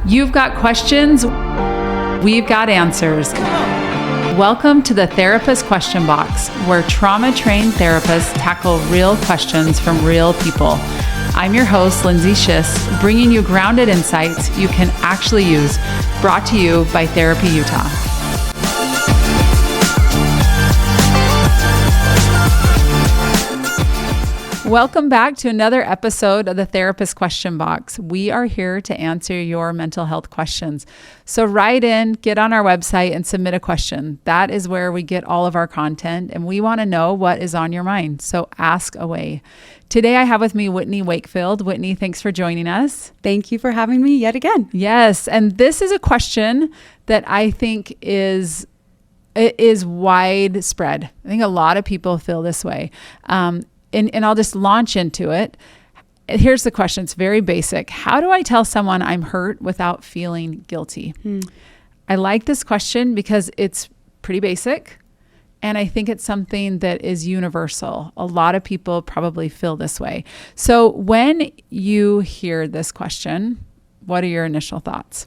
You've got questions, we've got answers. Welcome to the Therapist Question Box, where trauma-trained therapists tackle real questions from real people. I'm your host, Lindsay bringing you grounded insights you can actually use, brought to you by Therapy Utah. Welcome back to another episode of the Therapist Question Box. We are here to answer your mental health questions. So write in, get on our website, and submit a question. That is where we get all of our content, and we want to know what is on your mind. So ask away. Today I have with me Whitney Wakefield. Whitney, thanks for joining us. Thank you for having me yet again. Yes, and this is a question that I think is widespread. I think a lot of people feel this way. And I'll just launch into it. Here's the question. It's very basic. How do I tell someone I'm hurt without feeling guilty? I like this question because it's pretty basic. And I think it's something that is universal. A lot of people probably feel this way. So when you hear this question, what are your initial thoughts?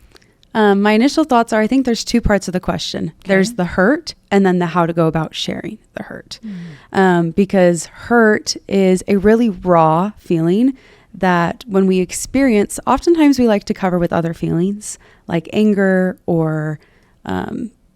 My initial thoughts are, I think there's two parts of the question. Okay. There's the hurt and then the how to go about sharing the hurt. Because hurt is a really raw feeling that when we experience, oftentimes we like to cover with other feelings like anger or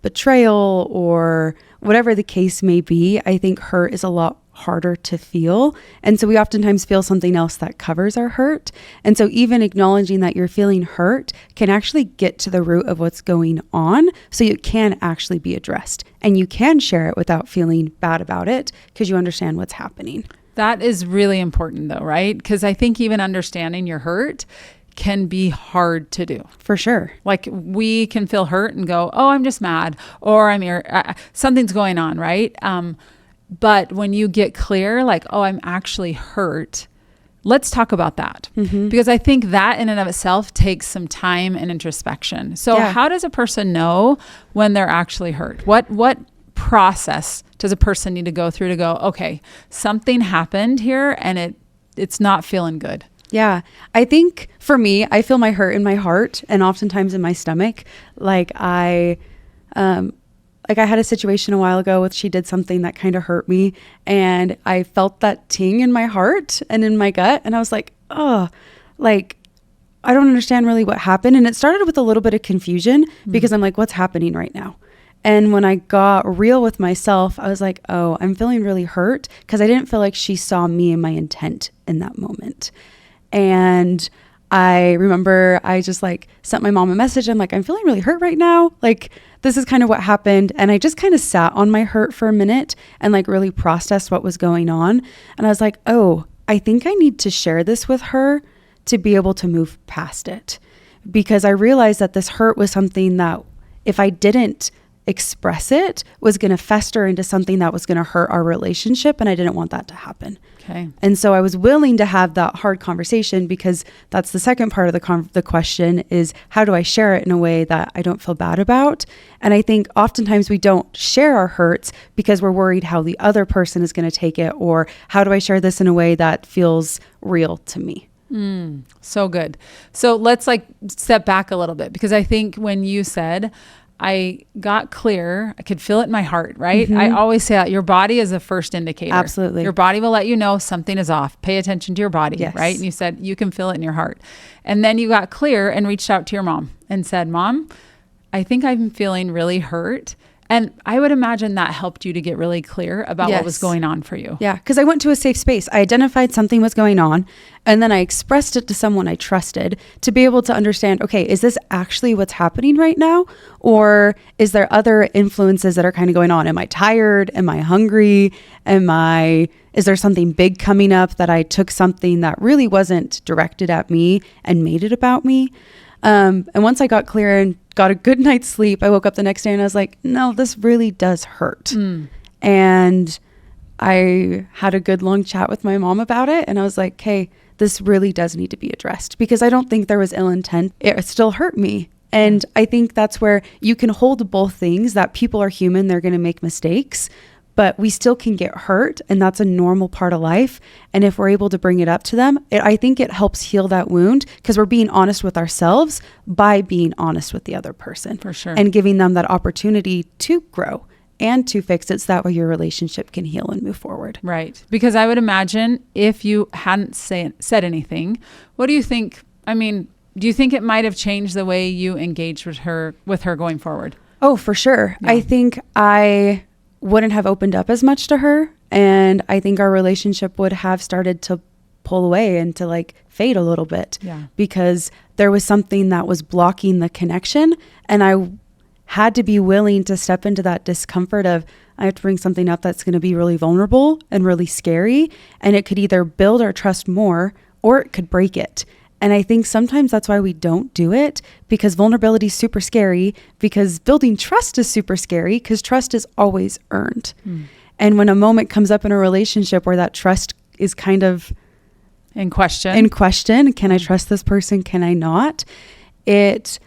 betrayal or whatever the case may be. I think hurt is a lot harder to feel. And so we oftentimes feel something else that covers our hurt. And so even acknowledging that you're feeling hurt can actually get to the root of what's going on. So it can actually be addressed and you can share it without feeling bad about it because you understand what's happening. That is really important though, right? Because I think even understanding your hurt can be hard to do. For sure. Like we can feel hurt and go, oh, I'm just mad or something's going on, right? But when you get clear, like, oh, I'm actually hurt, let's talk about that. Because I think that in and of itself takes some time and introspection. So how does a person know when they're actually hurt? What process does a person need to go through to go, okay, something happened here and it's not feeling good? Yeah. I think for me, I feel my hurt in my heart and oftentimes in my stomach. Like I had a situation a while ago with she did something that kind of hurt me and I felt that ting in my heart and in my gut. And I was like, oh, like, I don't understand really what happened. And it started with a little bit of confusion because I'm like, what's happening right now? And when I got real with myself, I was like, oh, I'm feeling really hurt because I didn't feel like she saw me and my intent in that moment. And I remember I just like sent my mom a message. I'm like, I'm feeling really hurt right now. Like, this is kind of what happened. And I just kind of sat on my hurt for a minute and like really processed what was going on. And I was like, oh, I think I need to share this with her to be able to move past it. Because I realized that this hurt was something that if I didn't express it was going to fester into something that was going to hurt our relationship. And I didn't want that to happen. Okay. And so I was willing to have that hard conversation because that's the second part of the question is how do I share it in a way that I don't feel bad about? And I think oftentimes we don't share our hurts because we're worried how the other person is going to take it, or how do I share this in a way that feels real to me? So good. So let's like step back a little bit, because I think when you said, I got clear, I could feel it in my heart, right? I always say that your body is the first indicator. Absolutely. Your body will let you know something is off. Pay attention to your body, yes. Right? And you said you can feel it in your heart. And then you got clear and reached out to your mom and said, Mom, I think I'm feeling really hurt. And I would imagine that helped you to get really clear about what was going on for you. Yeah, because I went to a safe space. I identified something was going on, and then I expressed it to someone I trusted to be able to understand, okay, is this actually what's happening right now? Or is there other influences that are kind of going on? Am I tired? Am I hungry? Is there something big coming up that I took something that really wasn't directed at me and made it about me? And once I got clear and got a good night's sleep, I woke up the next day and I was like, no, this really does hurt. And I had a good long chat with my mom about it. And I was like, hey, this really does need to be addressed because I don't think there was ill intent. It still hurt me. And I think that's where you can hold both things, that people are human. They're going to make mistakes. but we still can get hurt, and that's a normal part of life. And if we're able to bring it up to them, I think it helps heal that wound, because we're being honest with ourselves by being honest with the other person. For sure. And giving them that opportunity to grow and to fix it, so that way your relationship can heal and move forward. Right. Because I would imagine if you hadn't said anything, what do you think? I mean, do you think it might have changed the way you engaged with her going forward? Oh, for sure. Yeah. I think I wouldn't have opened up as much to her, and I think our relationship would have started to pull away and to like fade a little bit. Yeah. Because there was something that was blocking the connection, and I had to be willing to step into that discomfort of, I have to bring something up that's going to be really vulnerable and really scary, and it could either build our trust more or it could break it. And I think sometimes that's why we don't do it, because vulnerability is super scary, because building trust is super scary, because trust is always earned. And when a moment comes up in a relationship where that trust is kind of in question, can I trust this person? Can I not? It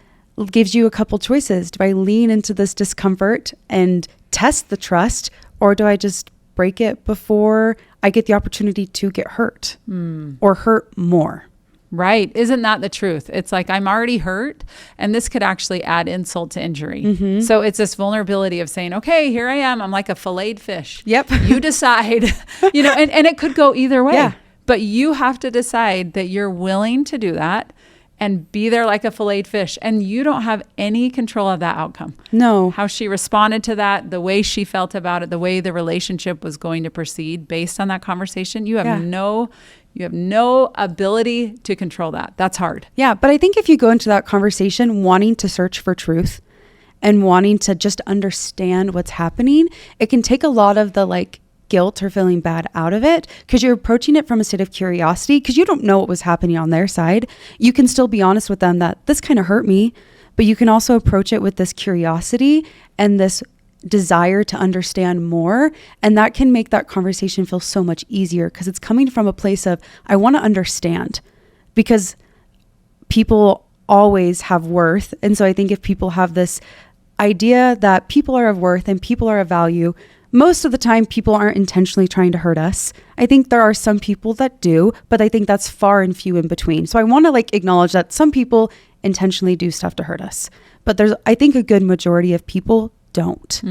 gives you a couple choices. Do I lean into this discomfort and test the trust, or do I just break it before I get the opportunity to get hurt or hurt more? Right. Isn't that the truth? It's like, I'm already hurt, and this could actually add insult to injury. So it's this vulnerability of saying, okay, here I am. I'm like a filleted fish. Yep. You decide, and it could go either way. Yeah. But you have to decide that you're willing to do that and be there like a filleted fish. And you don't have any control of that outcome. No. How she responded to that, the way she felt about it, the way the relationship was going to proceed based on that conversation. You have no ability to control that. That's hard. Yeah. But I think if you go into that conversation wanting to search for truth and wanting to just understand what's happening, it can take a lot of the like guilt or feeling bad out of it, because you're approaching it from a state of curiosity, because you don't know what was happening on their side. You can still be honest with them that this kind of hurt me, but you can also approach it with this curiosity and this desire to understand more. And that can make that conversation feel so much easier, because it's coming from a place of, I want to understand, because people always have worth. And so I think if people have this idea that people are of worth and people are of value, most of the time people aren't intentionally trying to hurt us. I think there are some people that do, but I think that's far and few in between. So I want to like acknowledge that some people intentionally do stuff to hurt us, but there's, I think, a good majority of people don't.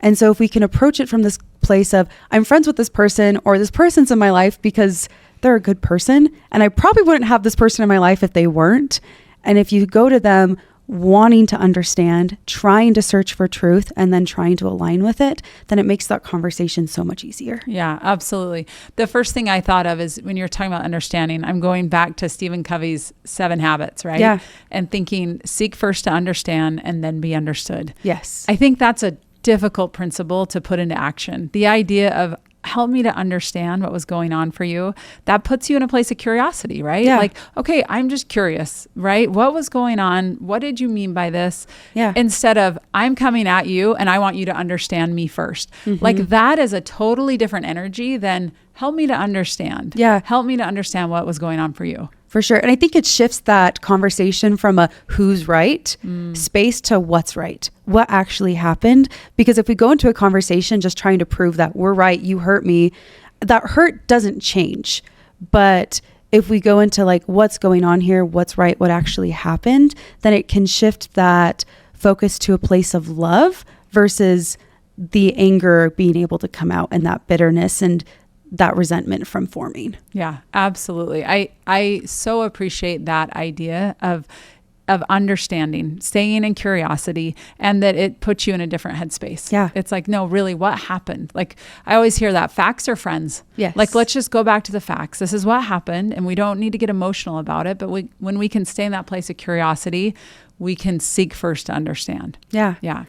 And so if we can approach it from this place of, I'm friends with this person, or this person's in my life because they're a good person, and I probably wouldn't have this person in my life if they weren't. And if you go to them wanting to understand, trying to search for truth, and then trying to align with it, then it makes that conversation so much easier. Yeah, absolutely. The first thing I thought of is, when you're talking about understanding, I'm going back to Stephen Covey's 7 Habits, right? Yeah. And thinking, seek first to understand and then be understood. Yes. I think that's a difficult principle to put into action. The idea of, help me to understand what was going on for you, that puts you in a place of curiosity, right? Yeah. Like, okay, I'm just curious, right? What was going on? What did you mean by this? Yeah. Instead of, I'm coming at you and I want you to understand me first. Like, that is a totally different energy than, help me to understand. Yeah. Help me to understand what was going on for you. For sure. And I think it shifts that conversation from a who's right space to what's right, what actually happened. Because if we go into a conversation just trying to prove that we're right, you hurt me, that hurt doesn't change. But if we go into like, what's going on here, what's right, what actually happened, then it can shift that focus to a place of love versus the anger being able to come out, and that bitterness and that resentment from forming. Yeah, absolutely. I so appreciate that idea of understanding, staying in curiosity, and that it puts you in a different headspace. Yeah. It's like, no, really, what happened? Like, I always hear that facts are friends. Yes. Like, let's just go back to the facts. This is what happened, and we don't need to get emotional about it. But when we can stay in that place of curiosity, we can seek first to understand. Yeah. Yeah.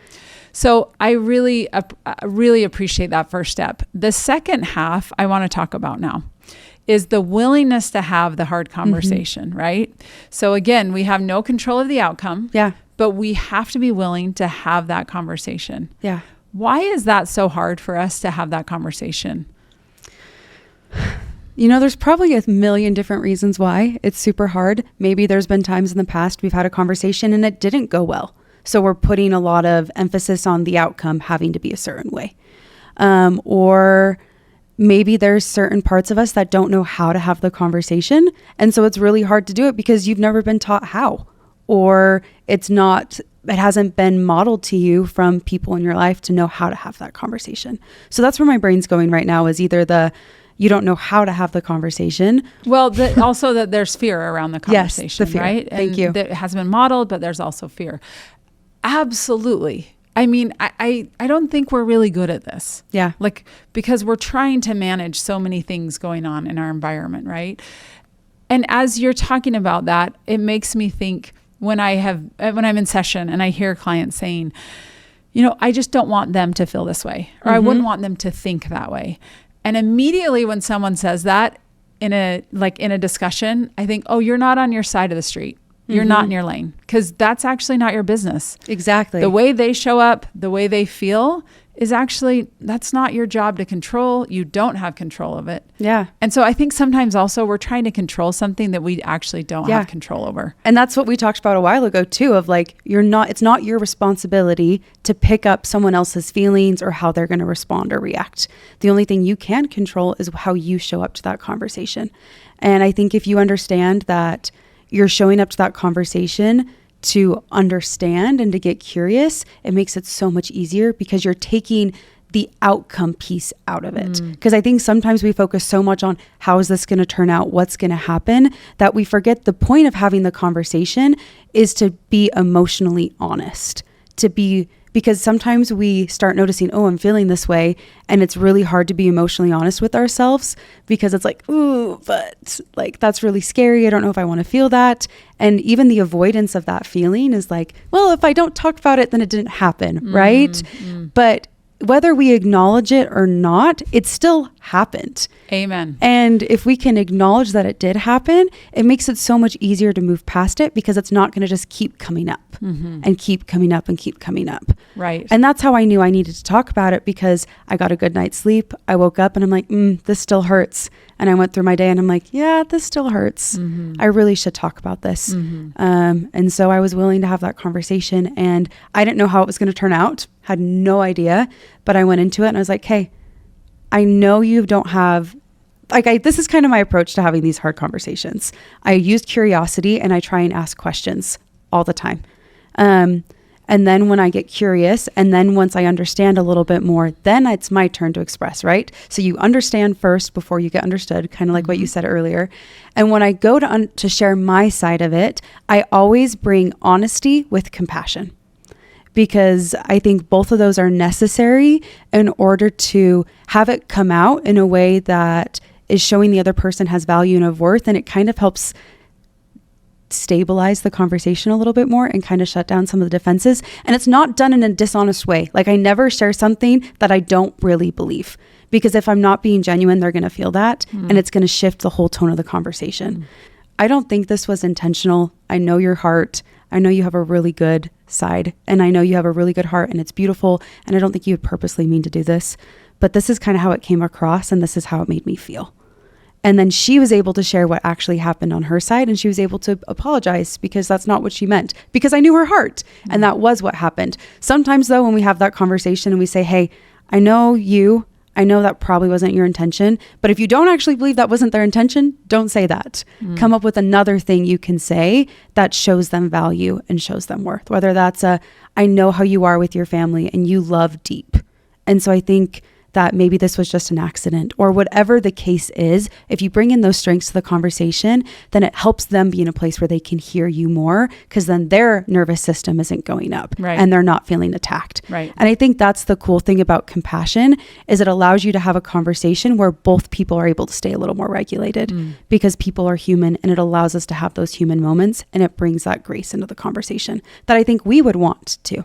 So I really appreciate that first step. The second half I want to talk about now is the willingness to have the hard conversation, right? So again, we have no control of the outcome, but we have to be willing to have that conversation. Yeah. Why is that so hard for us to have that conversation? You know, there's probably a million different reasons why it's super hard. Maybe there's been times in the past we've had a conversation and it didn't go well. So we're putting a lot of emphasis on the outcome having to be a certain way. or maybe there's certain parts of us that don't know how to have the conversation. And so it's really hard to do it because you've never been taught how, or it hasn't been modeled to you from people in your life to know how to have that conversation. So that's where my brain's going right now, is either you don't know how to have the conversation. Well, also that there's fear around the conversation, yes, the fear. Right? Thank you. That it has been modeled, but there's also fear. Absolutely. I mean, I don't think we're really good at this. Yeah. Like, because we're trying to manage so many things going on in our environment, right? And as you're talking about that, it makes me think when I'm in session and I hear clients saying, I just don't want them to feel this way, or I wouldn't want them to think that way. And immediately when someone says that in a discussion, I think, oh, you're not on your side of the street. You're not in your lane, because that's actually not your business. Exactly. The way they show up, the way they feel is actually, that's not your job to control. You don't have control of it. Yeah. And so I think sometimes also we're trying to control something that we actually don't have control over. And that's what we talked about a while ago too, of like, it's not your responsibility to pick up someone else's feelings or how they're going to respond or react. The only thing you can control is how you show up to that conversation. And I think if you understand that you're showing up to that conversation to understand and to get curious, it makes it so much easier because you're taking the outcome piece out of it. Because I think sometimes we focus so much on how is this going to turn out, what's going to happen, that we forget the point of having the conversation is to be emotionally honest, because sometimes we start noticing, oh, I'm feeling this way. And it's really hard to be emotionally honest with ourselves because it's like, ooh, but like, that's really scary. I don't know if I want to feel that. And even the avoidance of that feeling is like, well, if I don't talk about it, then it didn't happen. Right. But whether we acknowledge it or not, it still happened. Amen. And if we can acknowledge that it did happen, it makes it so much easier to move past it because it's not going to just keep coming up and keep coming up and keep coming up. Right. And that's how I knew I needed to talk about it, because I got a good night's sleep. I woke up and I'm like, this still hurts. And I went through my day and I'm like, yeah, this still hurts. I really should talk about this. And so I was willing to have that conversation, and I didn't know how it was going to turn out. Had no idea, but I went into it and I was like, hey, I know you don't have, this is kind of my approach to having these hard conversations. I use curiosity and I try and ask questions all the time. And then when I get curious, and then once I understand a little bit more, then it's my turn to express, right? So you understand first before you get understood, kind of like what you said earlier. And when I go to share my side of it, I always bring honesty with compassion, because I think both of those are necessary in order to have it come out in a way that is showing the other person has value and of worth. And it kind of helps stabilize the conversation a little bit more and kind of shut down some of the defenses. And it's not done in a dishonest way. Like, I never share something that I don't really believe, because if I'm not being genuine, they're going to feel that and it's going to shift the whole tone of the conversation. I don't think this was intentional. I know your heart. I know you have a really good side, and I know you have a really good heart, and it's beautiful. And I don't think you would purposely mean to do this, but this is kind of how it came across, and this is how it made me feel. And then she was able to share what actually happened on her side, and she was able to apologize because that's not what she meant, because I knew her heart and that was what happened. Sometimes though, when we have that conversation and we say, hey, I know that probably wasn't your intention, but if you don't actually believe that wasn't their intention, don't say that. Come up with another thing you can say that shows them value and shows them worth, whether that's I know how you are with your family and you love deep. And so I think that maybe this was just an accident, or whatever the case is. If you bring in those strengths to the conversation, then it helps them be in a place where they can hear you more, because then their nervous system isn't going up and they're not feeling attacked. Right. And I think that's the cool thing about compassion, is it allows you to have a conversation where both people are able to stay a little more regulated, because people are human, and it allows us to have those human moments, and it brings that grace into the conversation that I think we would want to.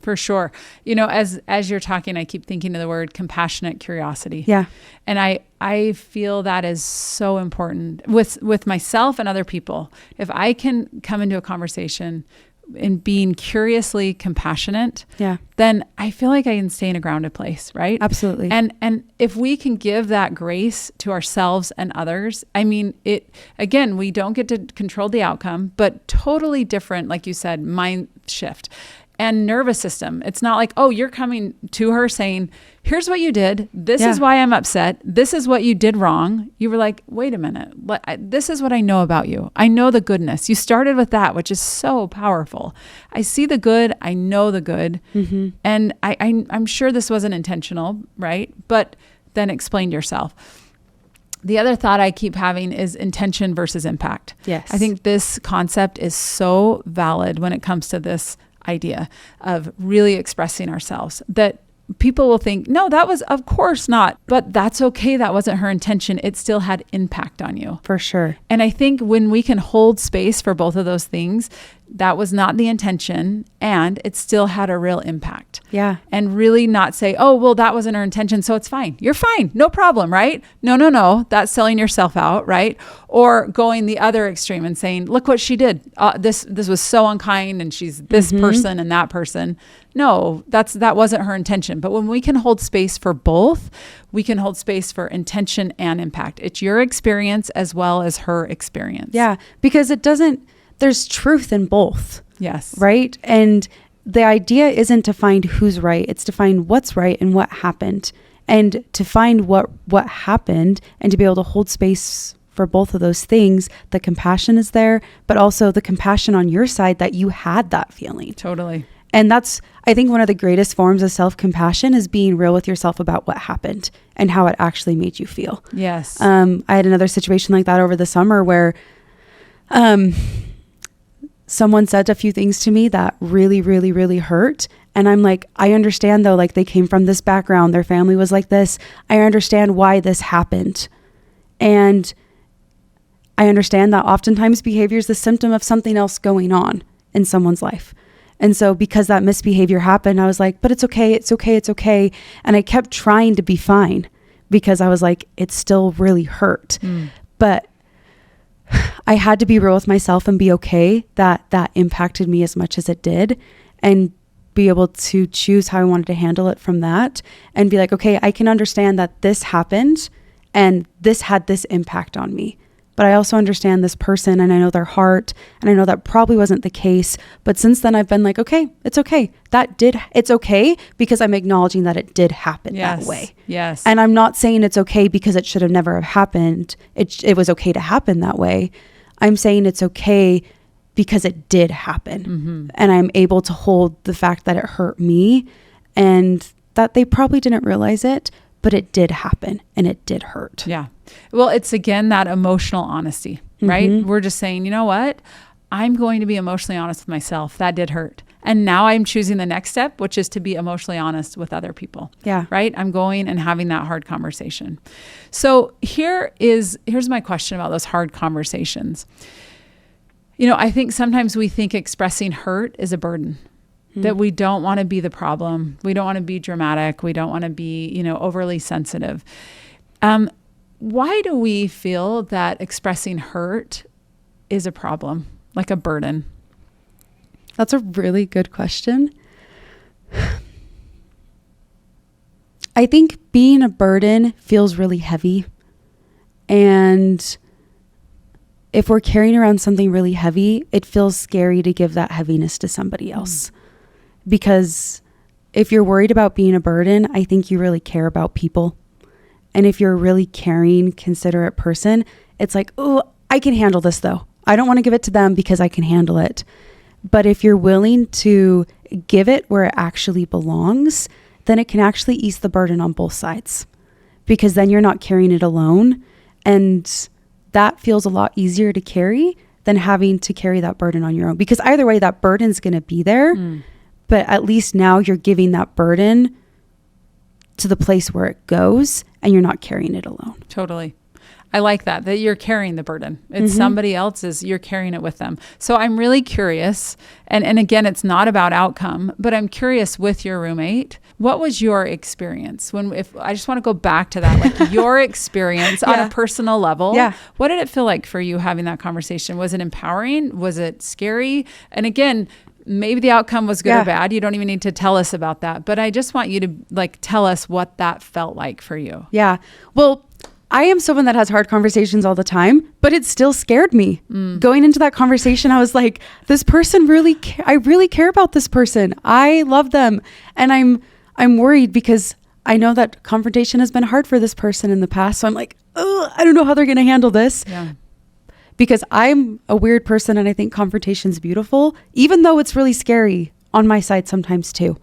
For sure. As you're talking, I keep thinking of the word compassionate curiosity. Yeah. And I feel that is so important with myself and other people. If I can come into a conversation in being curiously compassionate, then I feel like I can stay in a grounded place, right? Absolutely. And if we can give that grace to ourselves and others, I mean, we don't get to control the outcome, but totally different, like you said, mind shift. and nervous system. It's not like, oh, you're coming to her saying, here's what you did. This is why I'm upset. This is what you did wrong. You were like, wait a minute. This is what I know about you. I know the goodness. You started with that, which is so powerful. I see the good. I know the good. Mm-hmm. And I'm sure this wasn't intentional, right? But then explain yourself. The other thought I keep having is intention versus impact. Yes. I think this concept is so valid when it comes to this idea of really expressing ourselves, that people will think, no, that was, of course not, but that's okay. That wasn't her intention. It still had impact on you. For sure. And I think when we can hold space for both of those things, that was not the intention and it still had a real impact. Yeah. And really not say, oh, well, that wasn't her intention, so it's fine. You're fine. No problem, right? No. That's selling yourself out, right? Or going the other extreme and saying, look what she did. This was so unkind and she's this person and that person. No, that wasn't her intention. But when we can hold space for both, we can hold space for intention and impact. It's your experience as well as her experience. Yeah, because there's truth in both. Yes. Right? And the idea isn't to find who's right. It's to find what's right and what happened. And to find what happened and to be able to hold space for both of those things, the compassion is there, but also the compassion on your side that you had that feeling. Totally. And that's, I think, one of the greatest forms of self-compassion is being real with yourself about what happened and how it actually made you feel. Yes. I had another situation like that over the summer where someone said a few things to me that really, really, really hurt. And I'm like, I understand though, like they came from this background, their family was like this. I understand why this happened. And I understand that oftentimes behavior is the symptom of something else going on in someone's life. And so because that misbehavior happened, I was like, but it's okay. It's okay. It's okay. And I kept trying to be fine because I was like, it still really hurt. But I had to be real with myself and be okay that impacted me as much as it did, and be able to choose how I wanted to handle it from that and be like, okay, I can understand that this happened and this had this impact on me. But I also understand this person and I know their heart and I know that probably wasn't the case. But since then I've been like, okay, it's okay. It's okay because I'm acknowledging that it did happen that way. Yes. And I'm not saying it's okay because it should have never have happened. It was okay to happen that way. I'm saying it's okay because it did happen. Mm-hmm. And I'm able to hold the fact that it hurt me and that they probably didn't realize it, but it did happen and it did hurt. Yeah. Well, it's again, that emotional honesty, right? Mm-hmm. We're just saying, you know what? I'm going to be emotionally honest with myself. That did hurt. And now I'm choosing the next step, which is to be emotionally honest with other people. Yeah. Right? I'm going and having that hard conversation. So here's my question about those hard conversations. You know, I think sometimes we think expressing hurt is a burden. That we don't want to be the problem. We don't want to be dramatic. We don't want to be, overly sensitive. Why do we feel that expressing hurt is a problem, like a burden? That's a really good question. I think being a burden feels really heavy. And if we're carrying around something really heavy, it feels scary to give that heaviness to somebody else. Because if you're worried about being a burden, I think you really care about people. And if you're a really caring, considerate person, it's like, oh, I can handle this though. I don't want to give it to them because I can handle it. But if you're willing to give it where it actually belongs, then it can actually ease the burden on both sides. Because then you're not carrying it alone. And that feels a lot easier to carry than having to carry that burden on your own. Because either way, that burden's going to be there. But at least now you're giving that burden to the place where it goes and you're not carrying it alone. Totally. I like that you're carrying the burden. It's somebody else's, you're carrying it with them. So I'm really curious. And again, it's not about outcome, but I'm curious with your roommate, what was your experience? If I just want to go back to that, like your experience on a personal level. Yeah. What did it feel like for you having that conversation? Was it empowering? Was it scary? And again, maybe the outcome was good or bad. You don't even need to tell us about that. But I just want you to tell us what that felt like for you. Yeah. Well, I am someone that has hard conversations all the time, but it still scared me. Going into that conversation, I was like, this person I really care about this person. I love them. And I'm worried because I know that confrontation has been hard for this person in the past. So I'm like, oh, I don't know how they're going to handle this. Yeah. Because I'm a weird person and I think confrontation's beautiful, even though it's really scary on my side sometimes too.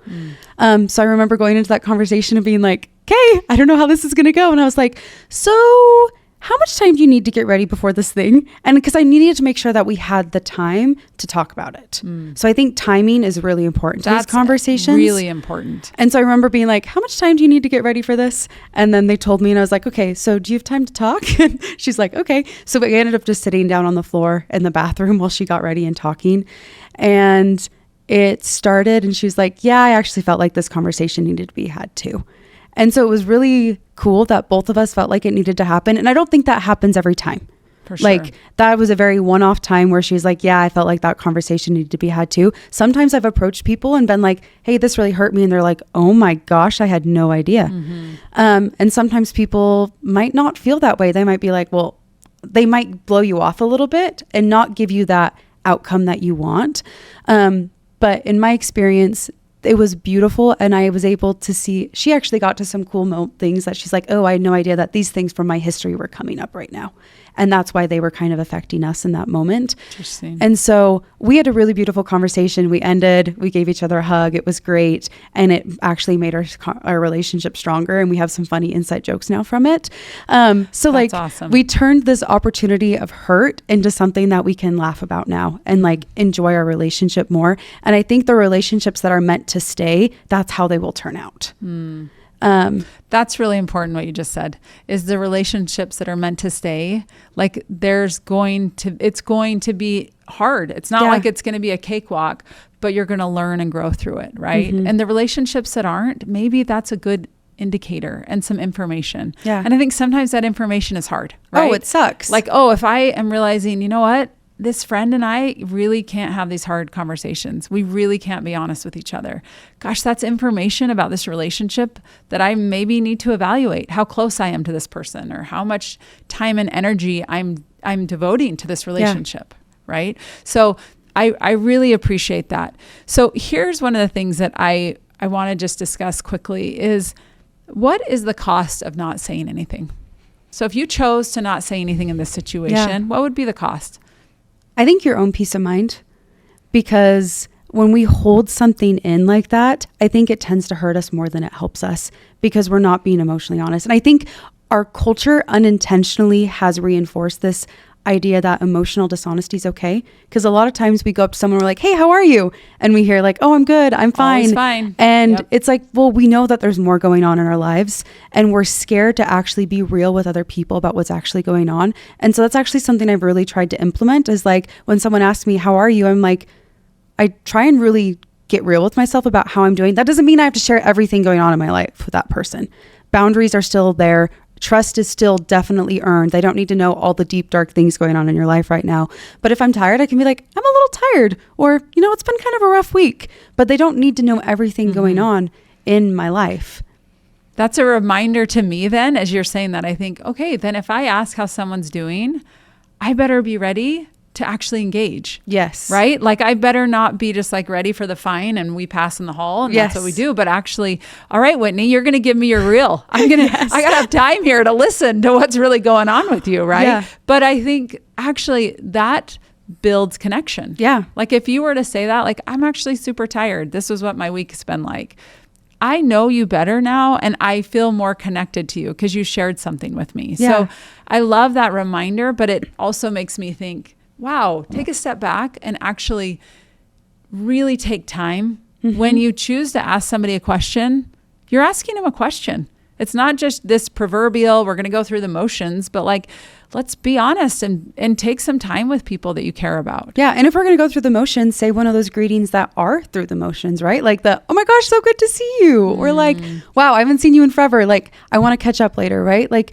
So I remember going into that conversation and being like, okay, I don't know how this is going to go. And I was like, so how much time do you need to get ready before this thing? And because I needed to make sure that we had the time to talk about it. So I think timing is really important to these conversations. Really important. And so I remember being like, how much time do you need to get ready for this? And then they told me and I was like, okay, so do you have time to talk? And she's like, okay. So we ended up just sitting down on the floor in the bathroom while she got ready and talking. And it started and she was like, yeah, I actually felt like this conversation needed to be had too. And so it was really cool that both of us felt like it needed to happen. And I don't think that happens every time. For sure. Like that was a very one-off time where she's like, yeah, I felt like that conversation needed to be had too. Sometimes I've approached people and been like, hey, this really hurt me. And they're like, oh my gosh, I had no idea. And sometimes people might not feel that way. They might be like, well, they might blow you off a little bit and not give you that outcome that you want. But in my experience, it was beautiful. And I was able to see, she actually got to some cool things that she's like, oh, I had no idea that these things from my history were coming up right now. And that's why they were kind of affecting us in that moment. Interesting. And so we had a really beautiful conversation. We gave each other a hug. It was great. And it actually made our relationship stronger. And we have some funny inside jokes now from it. So that's awesome. We turned this opportunity of hurt into something that we can laugh about now and like enjoy our relationship more. And I think the relationships that are meant to stay, that's how they will turn out. That's really important. What you just said is the relationships that are meant to stay. Like it's going to be hard. It's not like it's going to be a cakewalk, but you're going to learn and grow through it. Right. And the relationships that aren't, maybe that's a good indicator and some information. Yeah. And I think sometimes that information is hard. Right? Oh, it sucks. Like, oh, if I am realizing, you know what? This friend and I really can't have these hard conversations. We really can't be honest with each other. Gosh, that's information about this relationship that I maybe need to evaluate how close I am to this person or how much time and energy I'm devoting to this relationship, right? So I really appreciate that. So here's one of the things that I want to just discuss quickly is what is the cost of not saying anything? So if you chose to not say anything in this situation, what would be the cost? I think your own peace of mind, because when we hold something in like that, I think it tends to hurt us more than it helps us because we're not being emotionally honest. And I think our culture unintentionally has reinforced this idea that emotional dishonesty is okay. Because a lot of times we go up to someone, we're like, hey, how are you? And we hear like, oh, I'm good. I'm fine. Always fine. And it's like, well, we know that there's more going on in our lives and we're scared to actually be real with other people about what's actually going on. And so that's actually something I've really tried to implement is like when someone asks me, how are you? I'm like, I try and really get real with myself about how I'm doing. That doesn't mean I have to share everything going on in my life with that person. Boundaries are still there. Trust is still definitely earned. They don't need to know all the deep, dark things going on in your life right now. But if I'm tired, I can be like, I'm a little tired, or, you know, it's been kind of a rough week, but they don't need to know everything going on in my life. That's a reminder to me then, as you're saying that, I think, okay, then if I ask how someone's doing, I better be ready to actually engage. Yes. Right? Like I better not be just like ready for the fine and we pass in the hall and that's what we do. But actually, all right, Whitney, you're going to give me your reel. I got to have time here to listen to what's really going on with you. Right. Yeah. But I think actually that builds connection. Yeah. Like if you were to say that, like, I'm actually super tired. This is what my week has been like. I know you better now and I feel more connected to you because you shared something with me. Yeah. So I love that reminder, but it also makes me think, wow, take a step back and actually really take time. When you choose to ask somebody a question, you're asking them a question. It's not just this proverbial, we're going to go through the motions, but like, let's be honest and take some time with people that you care about. Yeah. And if we're going to go through the motions, say one of those greetings that are through the motions, right? Like the, oh my gosh, so good to see you. Or like, wow, I haven't seen you in forever. Like, I want to catch up later, right? Like,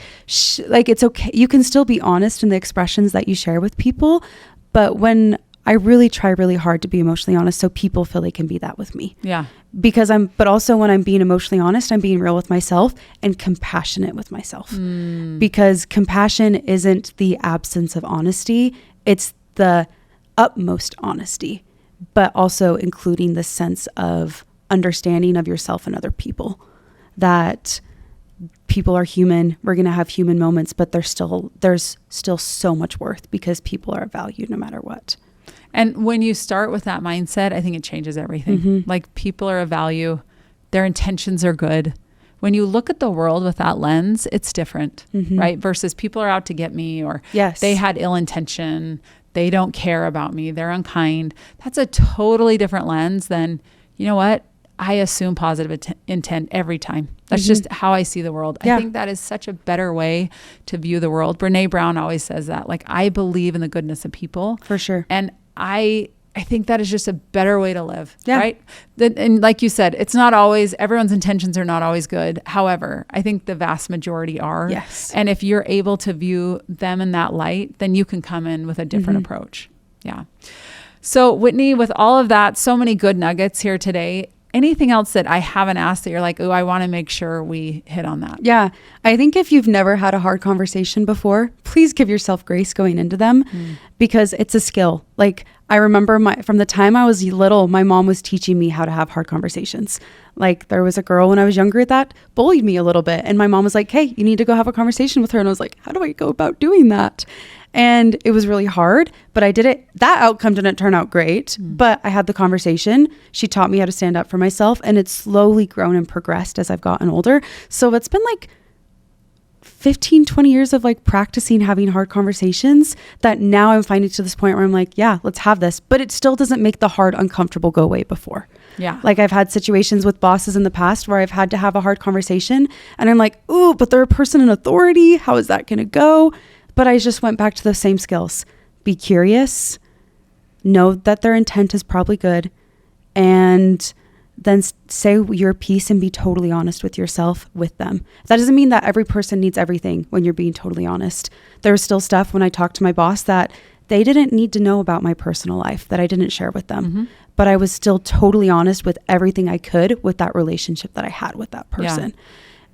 like it's okay. You can still be honest in the expressions that you share with people. But when I really try really hard to be emotionally honest so people feel they can be that with me. Yeah. But also when I'm being emotionally honest, I'm being real with myself and compassionate with myself. Because compassion isn't the absence of honesty. It's the utmost honesty, but also including the sense of understanding of yourself and other people, that people are human. We're going to have human moments, but there's still so much worth because people are valued no matter what. And when you start with that mindset, I think it changes everything. Like, people are of value. Their intentions are good. When you look at the world with that lens, it's different, right? Versus people are out to get me, or they had ill intention. They don't care about me. They're unkind. That's a totally different lens than, you know what? I assume positive intent every time. That's just how I see the world. I think that is such a better way to view the world. Brene Brown always says that, like, I believe in the goodness of people. For sure. And I think that is just a better way to live, right? And like you said, it's not always, everyone's intentions are not always good. However, I think the vast majority are. Yes. And if you're able to view them in that light, then you can come in with a different approach. Yeah. So Whitney, with all of that, so many good nuggets here today. Anything else that I haven't asked that you're like, oh, I want to make sure we hit on that? Yeah. I think if you've never had a hard conversation before, please give yourself grace going into them because it's a skill. Like, I remember from the time I was little, my mom was teaching me how to have hard conversations. Like, there was a girl when I was younger that bullied me a little bit. And my mom was like, hey, you need to go have a conversation with her. And I was like, how do I go about doing that? And it was really hard, but I did it. That outcome didn't turn out great, but I had the conversation. She taught me how to stand up for myself, and it's slowly grown and progressed as I've gotten older. So it's been like 15, 20 years of like practicing having hard conversations that now I'm finding to this point where I'm like, yeah, let's have this. But it still doesn't make the hard, uncomfortable go away before. Yeah. Like, I've had situations with bosses in the past where I've had to have a hard conversation and I'm like, ooh, but they're a person in authority. How is that going to go? But I just went back to those same skills. Be curious, know that their intent is probably good, and then say your piece and be totally honest with yourself with them. That doesn't mean that every person needs everything when you're being totally honest. There was still stuff when I talked to my boss that they didn't need to know about my personal life that I didn't share with them. But I was still totally honest with everything I could with that relationship that I had with that person.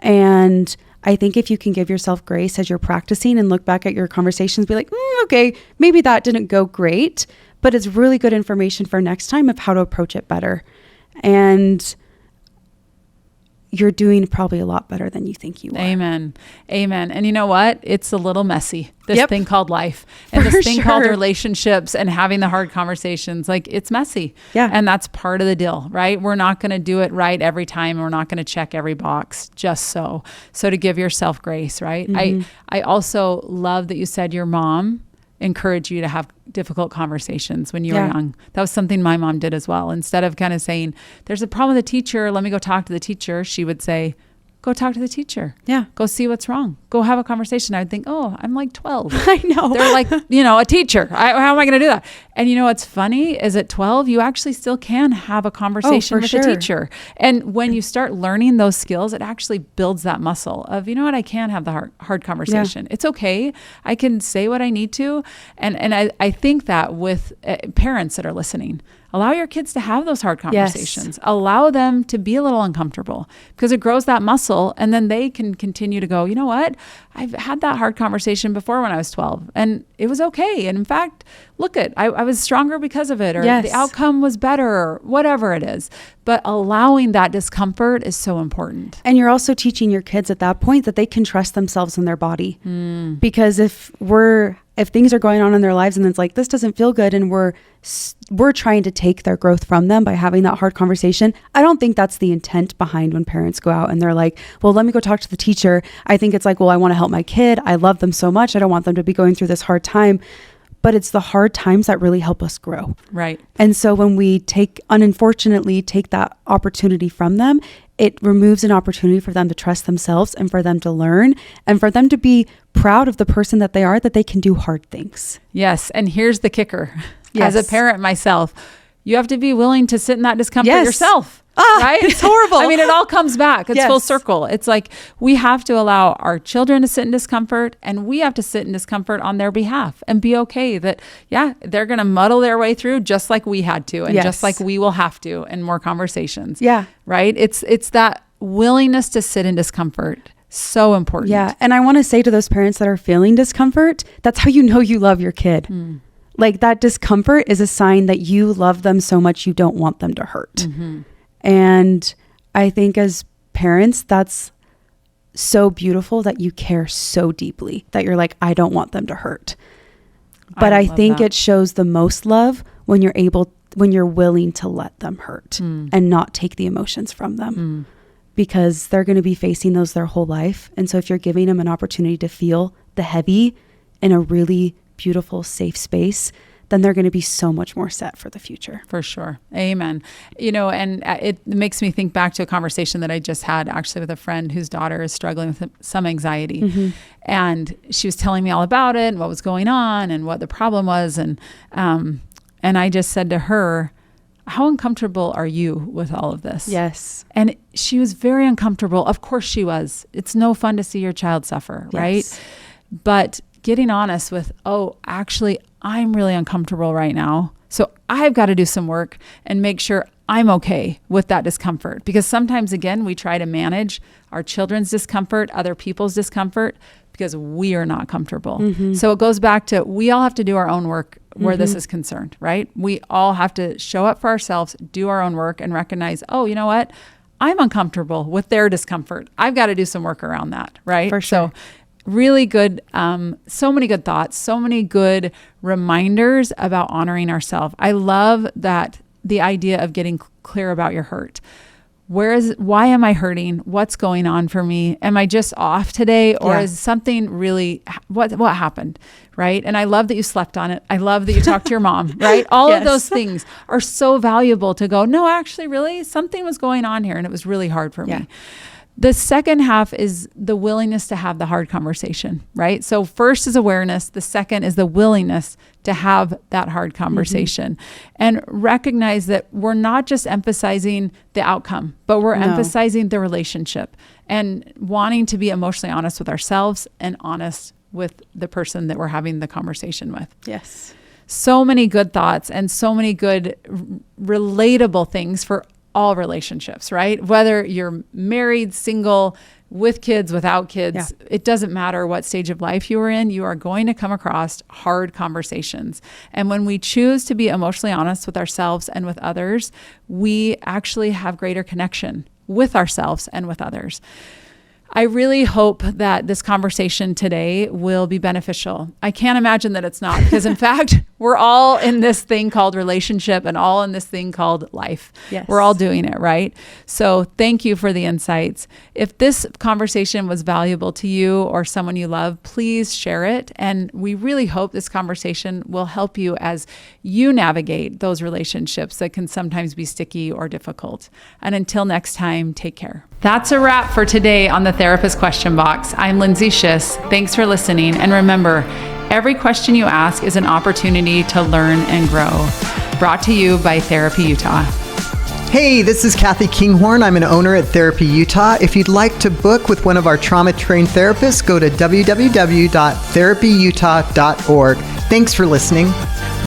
And I think if you can give yourself grace as you're practicing and look back at your conversations, be like, okay, maybe that didn't go great, but it's really good information for next time of how to approach it better. And you're doing probably a lot better than you think you are. Amen. Amen. And you know what? It's a little messy, this thing called life and this thing called relationships and having the hard conversations. Like, it's messy. Yeah. And that's part of the deal, right? We're not going to do it right every time. We're not going to check every box just so to give yourself grace, right? I also love that you said your mom encouraged you to have difficult conversations when you were young. That was something my mom did as well. Instead of kind of saying, there's a problem with the teacher, let me go talk to the teacher, she would say, go talk to the teacher. Yeah. Go see what's wrong. Go have a conversation. I would think, oh, I'm like 12. I know. They're like, a teacher. How am I going to do that? And what's funny is at 12, you actually still can have a conversation with a teacher. And when you start learning those skills, it actually builds that muscle of, I can have the hard conversation. Yeah. It's okay. I can say what I need to. And I think that with parents that are listening, allow your kids to have those hard conversations. Yes. Allow them to be a little uncomfortable because it grows that muscle, and then they can continue to go, you know what? I've had that hard conversation before when I was 12 and it was okay. And in fact, look I was stronger because of it, or the outcome was better, or whatever it is. But allowing that discomfort is so important. And you're also teaching your kids at that point that they can trust themselves in their body. Because if things are going on in their lives and it's like, this doesn't feel good, and we're trying to take their growth from them by having that hard conversation, I don't think that's the intent behind when parents go out and they're like, well, let me go talk to the teacher. I think it's like, well, I want to help my kid. I love them so much. I don't want them to be going through this hard time. But it's the hard times that really help us grow. Right. And so when we unfortunately take that opportunity from them, it removes an opportunity for them to trust themselves and for them to learn and for them to be proud of the person that they are, that they can do hard things. Yes. And here's the kicker. Yes. As a parent myself, you have to be willing to sit in that discomfort yourself. right? It's horrible. I mean, it all comes back. It's full circle. It's like we have to allow our children to sit in discomfort, and we have to sit in discomfort on their behalf and be okay that, they're going to muddle their way through just like we had to, and just like we will have to in more conversations. Yeah. Right? It's that willingness to sit in discomfort. So important. Yeah. And I want to say to those parents that are feeling discomfort, that's how you know you love your kid. Like that discomfort is a sign that you love them so much you don't want them to hurt. Mm-hmm. And I think as parents, that's so beautiful that you care so deeply that you're like, I don't want them to hurt. But I think it shows the most love when you're willing to let them hurt and not take the emotions from them, because they're going to be facing those their whole life. And so if you're giving them an opportunity to feel the heavy in a really beautiful, safe space, then they're going to be so much more set for the future. For sure. Amen. And it makes me think back to a conversation that I just had actually with a friend whose daughter is struggling with some anxiety. And she was telling me all about it and what was going on and what the problem was. And I just said to her, how uncomfortable are you with all of this? Yes. And she was very uncomfortable. Of course she was. It's no fun to see your child suffer, right? But getting honest with, actually, I'm really uncomfortable right now. So I've got to do some work and make sure I'm okay with that discomfort. Because sometimes, again, we try to manage our children's discomfort, other people's discomfort, because we are not comfortable. So it goes back to, we all have to do our own work where this is concerned, right? We all have to show up for ourselves, do our own work, and recognize, you know what? I'm uncomfortable with their discomfort. I've got to do some work around that, right? For sure. So really good, so many good thoughts, so many good reminders about honoring ourselves. I love that the idea of getting clear about your hurt. Why am I hurting? What's going on for me? Am I just off today? Or is something really, what happened? Right. And I love that you slept on it. I love that you talked to your mom, right? All of those things are so valuable to go, no, actually, really, something was going on here and it was really hard for me. The second half is the willingness to have the hard conversation, right? So first is awareness. The second is the willingness to have that hard conversation and recognize that we're not just emphasizing the outcome, but we're emphasizing the relationship and wanting to be emotionally honest with ourselves and honest with the person that we're having the conversation with. Yes. So many good thoughts and so many good relatable things for all relationships, right? Whether you're married, single, with kids, without kids, it doesn't matter what stage of life you are in, you are going to come across hard conversations. And when we choose to be emotionally honest with ourselves and with others, we actually have greater connection with ourselves and with others. I really hope that this conversation today will be beneficial. I can't imagine that it's not, because in fact, we're all in this thing called relationship and all in this thing called life. Yes. We're all doing it, right? So thank you for the insights. If this conversation was valuable to you or someone you love, please share it. And we really hope this conversation will help you as you navigate those relationships that can sometimes be sticky or difficult. And until next time, take care. That's a wrap for today on the Therapist Question Box. I'm Lindsay Schiss. Thanks for listening. And remember, every question you ask is an opportunity to learn and grow. Brought to you by Therapy Utah. Hey, this is Kathy Kinghorn. I'm an owner at Therapy Utah. If you'd like to book with one of our trauma-trained therapists, go to www.therapyutah.org. Thanks for listening.